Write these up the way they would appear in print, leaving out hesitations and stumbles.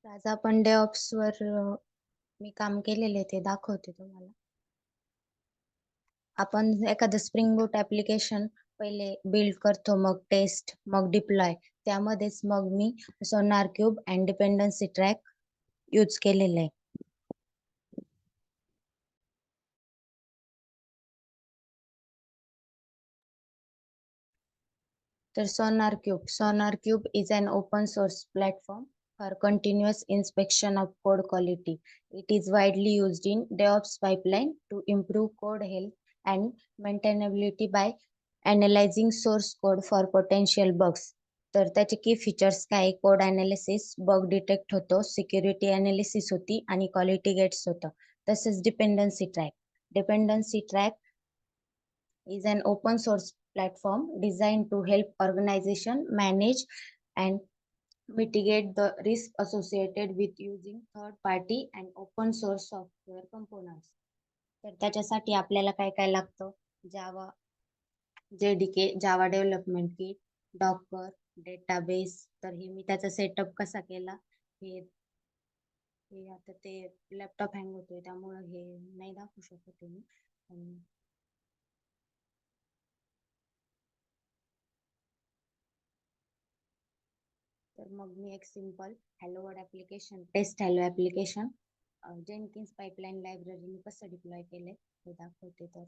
आज आपण DevOps वर मी काम केलेले ते दाखवते तुम्हाला. आपण एखादं स्प्रिंग बूट ॲप्लिकेशन पहिले बिल्ड करतो, मग टेस्ट, मग डिप्लॉय. त्यामध्येच मग मी SonarQube and dependency track use केलेलं आहे. तर Sonar Cube is an open source platform for continuous inspection of code quality. It is widely used in DevOps pipeline to improve code health and maintainability by analyzing source code for potential bugs. तर त्याचे की features काय? Code analysis, बग detect होतो, security analysis होती आणि quality gates होतं. तसेच dependency track is an open source platform designed to help organization manage and mitigate the risk associated with using third party and open source software components. तर त्याच्यासाठी आपल्याला काय काय लागतं? जावा, JDK, Java development kit, Docker, database. तर हे मी त्याचा setup कसा केला हे हे आता ते लॅपटॉप हँग होतोय त्यामुळे हे नाही दाखवू शकत मी. तर मग मी एक simple hello word application, test hello application Jenkins pipeline लायब्ररीने कसं डिप्लॉय केले हे दाखवते. तर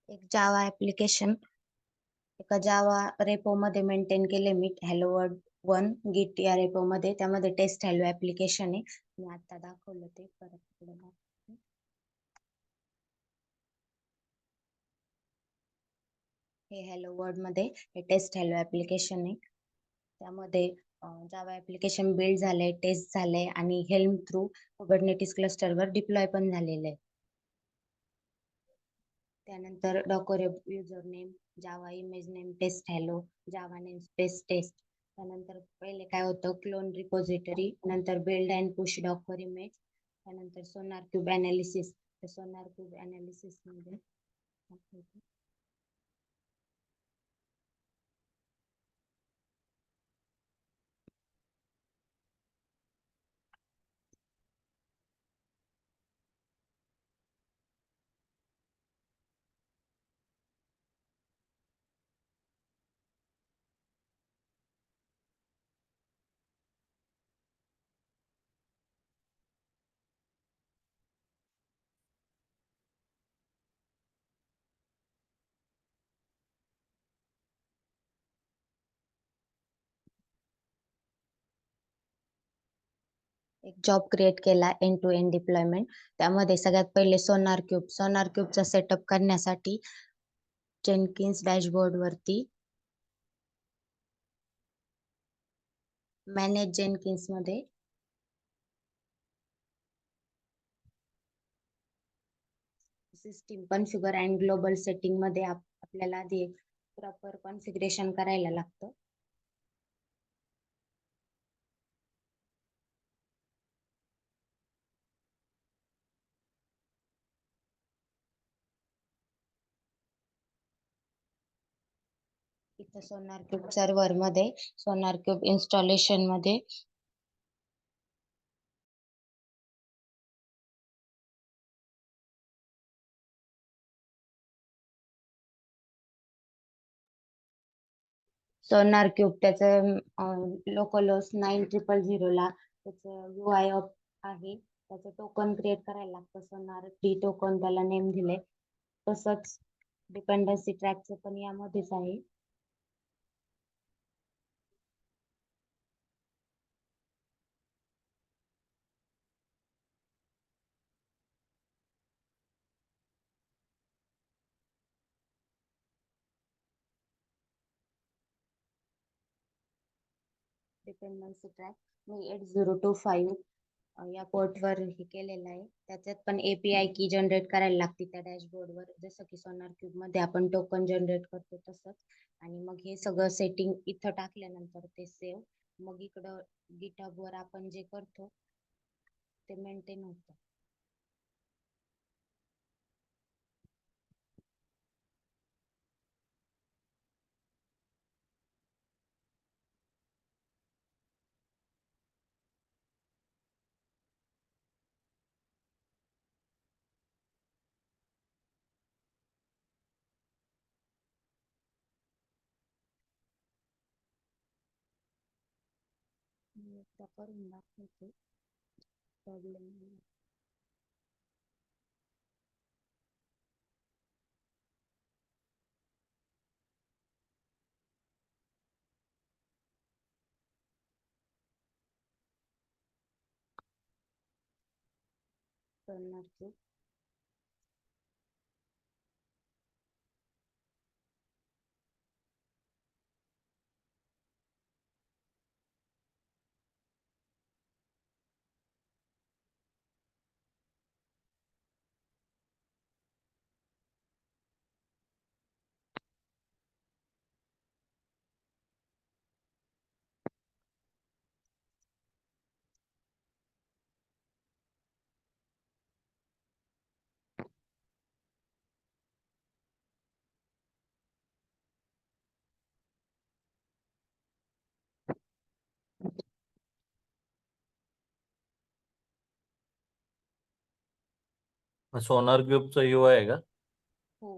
एक जावा ॲप्लिकेशन एका जावा रेपो मध्ये मेंटेन केले मी, हॅलो वर्ड 1 गिट या रेपो मध्ये. त्यामध्ये टेस्ट हॅलो ॲप्लिकेशन आहे. मी आता दाखवलं ते परत पुढे दाखवते. हे हॅलो वर्ड मध्ये हे टेस्ट हॅलो ॲप्लिकेशन आहे. त्यामध्ये जावा ॲप्लिकेशन बिल्ड झालंय, टेस्ट झालंय आणि हेल्म थ्रू कुबरनेटिस क्लस्टरवर डिप्लॉय पण झालेलं आहे. त्यानंतर डॉकर युजर नेम, जावा इमेज नेम टेस्ट हॅलो, जावा नेम स्पेस टेस्ट. त्यानंतर पहिले काय होतं, क्लोन रिपोजिटरी, नंतर build and push Docker image, त्यानंतर सोनार क्यूब अनालिसिस. सोनार क्यूब अनालिसिस मध्ये एक जॉब क्रिएट केला एंड टू एंड डिप्लॉयमेंट. त्यामध्ये सगळ्यात पहिले सोनार क्यूबचा सेटअप करण्यासाठी जेनकिन्स डॅशबोर्ड वरती मॅनेज जेनकिन्स मध्ये system configure and global setting मध्ये आपल्याला आधी प्रॉपर कॉन्फिगरेशन करायला लागतं. इथं सोनार क्यूब सर्व्हर मध्ये सोनार क्यूब इन्स्टॉलेशन मध्ये सोनार क्यूब त्याचं लोकलोस 9000 ला त्याचं UI आहे. त्याचं टोकन क्रिएट करायला लागतं. सोनार टी टोकन त्याला नेम दिले. तसंच डिपेंडन्सी ट्रॅकचं पण यामध्येच आहे. डिपेंडन्सी ट्रॅक मी 8025 या पोर्टवर हे केलेलं आहे. त्याच्यात पण API की जनरेट करायला लागते त्या डॅशबोर्डवर, जसं की सोनार क्यूब मध्ये आपण टोकन जनरेट करतो तसंच. आणि मग हे सगळं सेटिंग इथं टाकल्यानंतर ते सेव्ह, मग इकडं गिटहब वर आपण जे करतो ते मेंटेन होतं. मी एकदा करून दाखवते, प्रॉब्लेम नाही. सोनार क्यूब सोनार क्यूबचा UI आहे का? हो,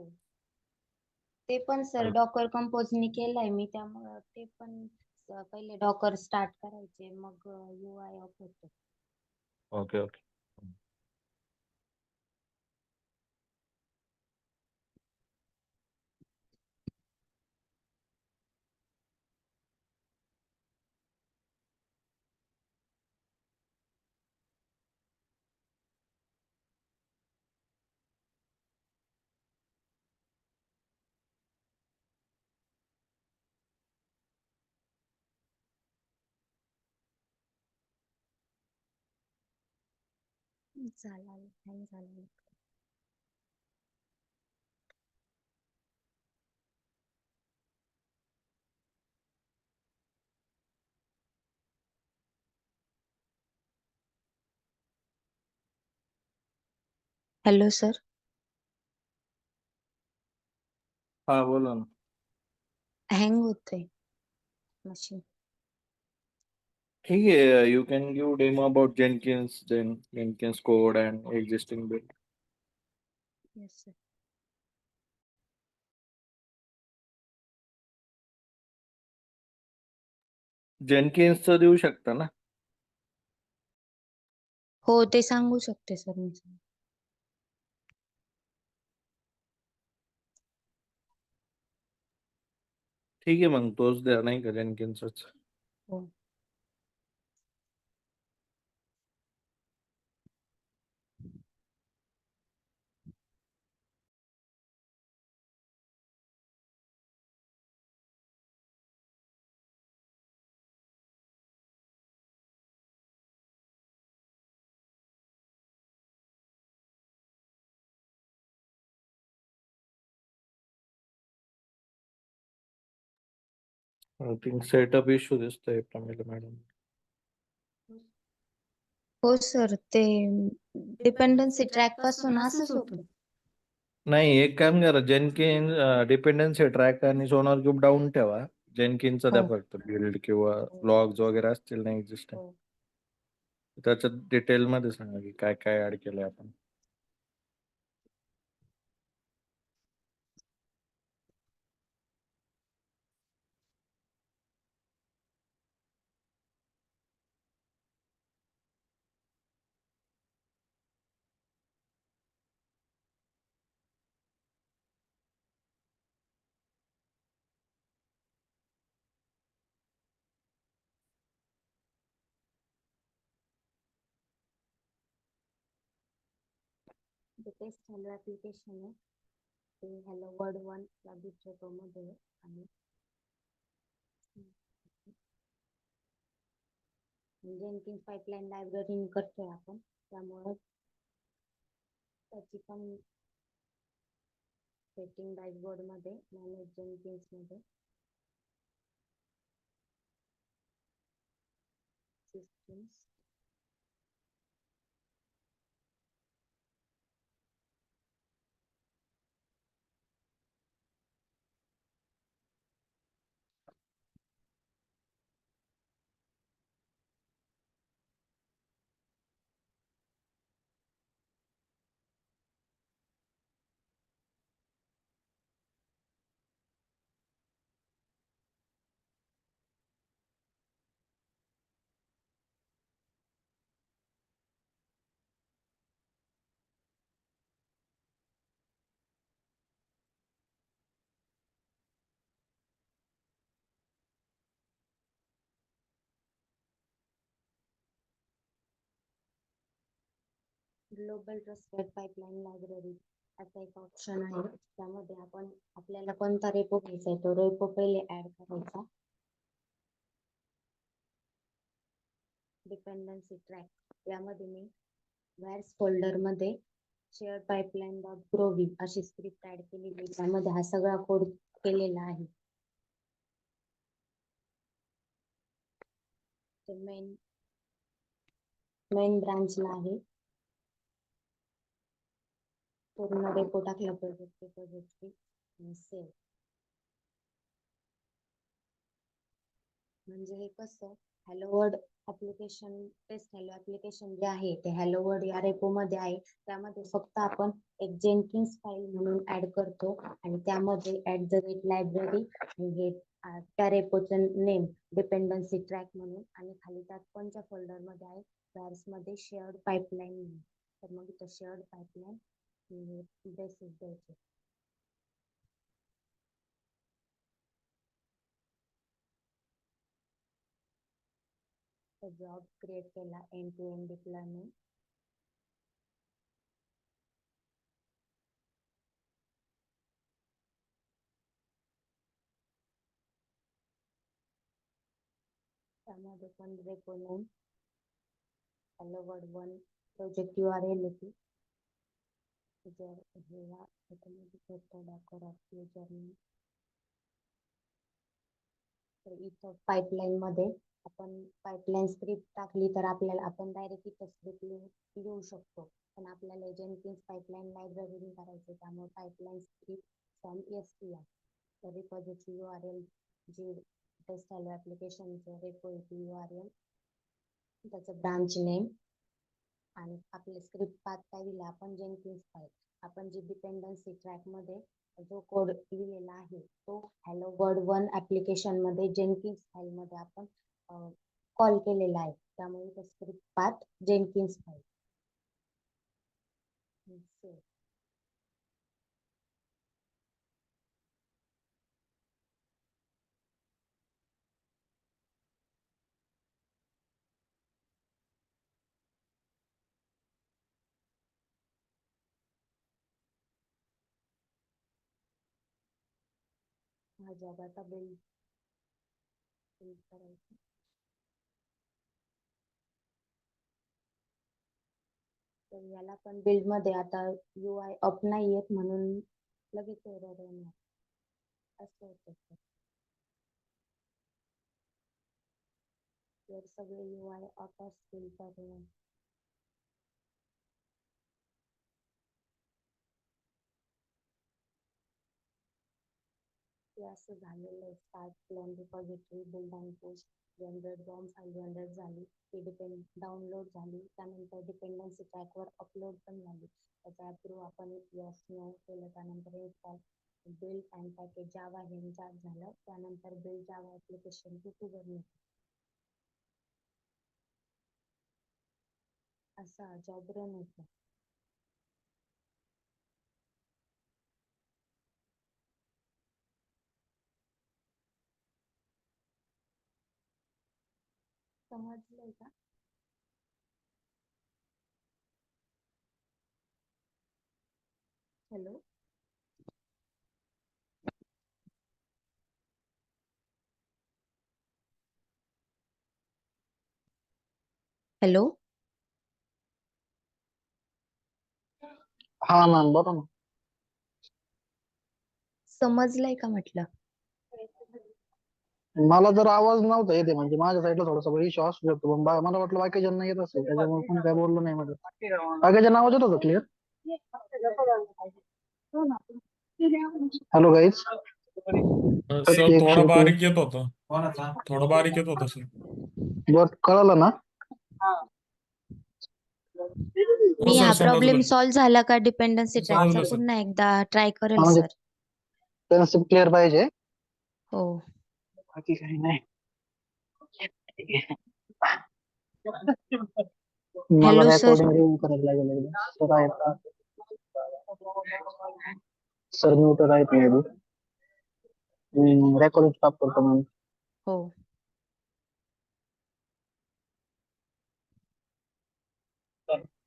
ते पण सर डॉकर कंपोजनी केलंय मी, त्यामुळं ते पण पहिले डॉकर स्टार्ट करायचे, मग UI ऑफ होतो. Okay okay. झाला, hang झाला. Hello sir. हा बोला ना. हँग होतंय मशीन. ठीक आहे, you can give demo about Jenkins code and existing build. Yes sir. जेनकिन्सचं देऊ शकता ना? हो, ते सांगू शकते सर मी. ठीक आहे, मग तोच द्या नाही का, जेनकिन्सच. हो. आय थिंक सेटअप इश्यू दिसतोय प्रमिला मॅडम. हो सर, ते डिपेंडन्सी ट्रॅक पासून असंच होतं. नाही, एक काम करा, जेनकिन डिपेंडन्सी ट्रॅक आणि सोनार क्यूब डाऊन ठेवा. जेनकिनचा द्या हो. फक्त बिल्ड किंवा लॉग्स वगैरे असतील ना एक्झिस्टिंग, हो. त्याच्यात डिटेल मध्ये सांगा की काय काय ऍड केलंय आपण. ते टेस्ट हॅलो ऍप्लिकेशन आहे, ते हॅलो वर्ड 1 ला दुसऱ्या मध्ये आहे. आणि जेनकिन्स पाईपलाईन लायब्ररी करतोय आपण, त्यामुळे त्याची पण सेटिंग डॅशबोर्ड मध्ये मॅनेज जेनकिन्स मध्ये systems global trusted pipeline library असा एक ऑप्शन आहे. त्यामध्ये आपण आपल्याला कोणता रेपो घ्यायचा आहे तो रेपो पहिले ऍड करायचा. डिपेंडन्सी ट्रॅक यामध्ये मी व्हॅर्स फोल्डर मध्ये शेअर पाईपलाईन डॉट ग्रोवी अशी स्क्रिप्ट ऍड केलेली, त्यामध्ये हा सगळा कोड केलेला आहे. मेन ब्रांचला आहे. पूर्ण रेपो टाकला प्रोजेक्ट रिपॉझिटरी सेव्ह. म्हणजे हे कसं hello world application test hello application जे आहे ते हॅलो वर्ल्ड या रेपो मध्ये आहे. त्यामध्ये फक्त आपण एक जेनकिन्स फाईल म्हणून ऍड करतो आणि त्यामध्ये @. लायब्ररी हे त्या रेपोचं नेम डिपेंडन्सी ट्रॅक म्हणून आणि खाली त्यात कोणत्या फोल्डर मध्ये आहे व्हॅर्स मध्ये शेअर्ड पाईपलाईन म्हणून. तर मग इथं शेअर्ड पाईपलाईन बेसिस द्यायचे. जॉब क्रिएट केला एंड टू एंड डिप्लॉयमेंट. त्यामध्ये पण repo name hello world 1 project URL येते. तर इथं पाईपलाईन मध्ये आपण पाईपलाईन स्क्रिप्ट टाकली तर आपल्याला आपण डायरेक्ट इथं स्क्रिप्ट लिहू शकतो. पण आपल्याला जेनकिन्स पाईपलाईन लायब्ररी करायचे, त्यामुळे पाईपलाईन स्क्रिप्ट फ्रॉम SPI तर रिपॉझिटरी URL जी टेस्ट हॅलो ऍप्लिकेशनचं रेपो URL, त्याचं ब्रांच नेम आणि आपले स्क्रिप्ट पाथ काय दिला आपण जेनकिन्स फाईल. आपण जी डिपेंडन्सी ट्रॅक मध्ये जो कोड लिहिलेला आहे तो हॅलो वर्ल्ड 1 ऍप्लिकेशन मध्ये जेनकिन्स फाईल मध्ये आपण कॉल केलेला आहे. त्यामुळे स्क्रिप्ट पाथ जेनकिन्स फाईल. हा जॉब आता बिल्ड करायचा. तर याला पण बिल्ड मध्ये आता UI अप नाही येत म्हणून लगेच एरर येणार असं होतं. जर सगळे UI अप असतील तर ते असं झालेलं आहे. Start plan repository build and post generate bomb file generate झाली, ती डाउनलोड झाली, त्यानंतर डिपेंडन्सी ट्रॅकवर अपलोड पण झाली. त्याचा अप्रूव्ह आपण यस नो केलं, त्यानंतर इन्स्टॉल बिल्ड अँड पॅकेज जावा हे इन्स्टॉल झालं, त्यानंतर बिल्ड जावा ऍप्लिकेशन उघडलं. असा जॉब रन होतो. समजलंय का? हॅलो. हॅलो. हा मॅम बोला ना. समजलंय का म्हटलं? मला जर आवाज नव्हता येते म्हणजे माझ्या साईडला थोडासा इश्यू असू शकतो पण मला वाटलं बाकीच्यांना येत असेल त्याच्यामुळे कोणी काय बोललो नाही मध्ये. बाकीच्या आवाज येत होता क्लिअर. Hello guys. सर थोडं बारीक येत होतं. थोडं बारीक येत होतं सर. बट कळलं ना. हो मी सर हा प्रॉब्लेम समजलं. सॉल्व्ह झाला का डिपेंडन्सी ट्रॅकचा समजलं सर. पुन्हा एकदा ट्राय करेल म्हणजे सर. कन्सेप्ट क्लिअर पाहिजे. हो. बाकी काही नाही. मला हॅलो सर. रेकॉर्डिंग रिव्ह्यू करायला लागेल एकदा. सर आहेत का? सर म्यूटर आहेत मे बी. रेकॉर्डिंग स्टॉप करतो मॅम. हो.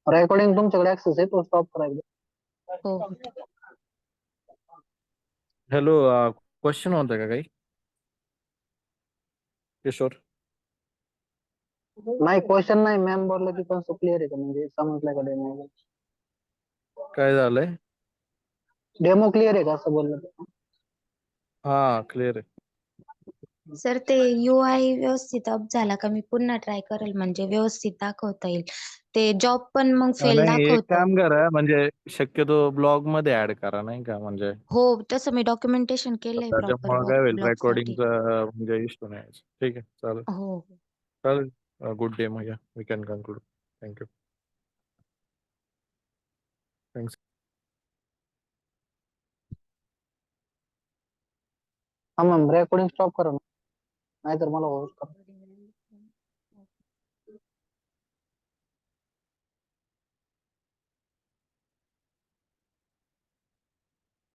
रेकॉर्डिंग तुमच्याकडे ऍक्सेस आहे तो स्टॉप करायला. हो. हॅलो, क्वेश्चन होता का काही किशोर? नाही क्वेश्चन नाही मॅम बोललं की कन्सेप्ट क्लिअर आहे का म्हणजे समजलं का डेमो. काय झालंय? डेमो क्लिअर आहे का असं बोललं ते. हा क्लिअर आहे. सर ते UI व्यवस्थित अप झाला का मी पुन्हा ट्राय करेल म्हणजे व्यवस्थित दाखवता येईल. ते जॉब पण मग फेल नाही, एक दाखवतो. काम करा म्हणजे शक्यतो ब्लॉग मध्ये ऍड करा नाही का म्हणजे हो तसं मी डॉक्युमेंटेशन केलंय प्रॉपर त्याच्यामुळे काय होईल ब्लॉग साठी. रेकॉर्डिंगचा म्हणजे इश्यू नाही यायचा. ठीक आहे चालेल. हो. चालेल. गुड डे मग या we can conclude. Thank you. Thanks. हा मॅम रेकॉर्डिंग स्टॉप करा ना नाहीतर मला होस्ट करा.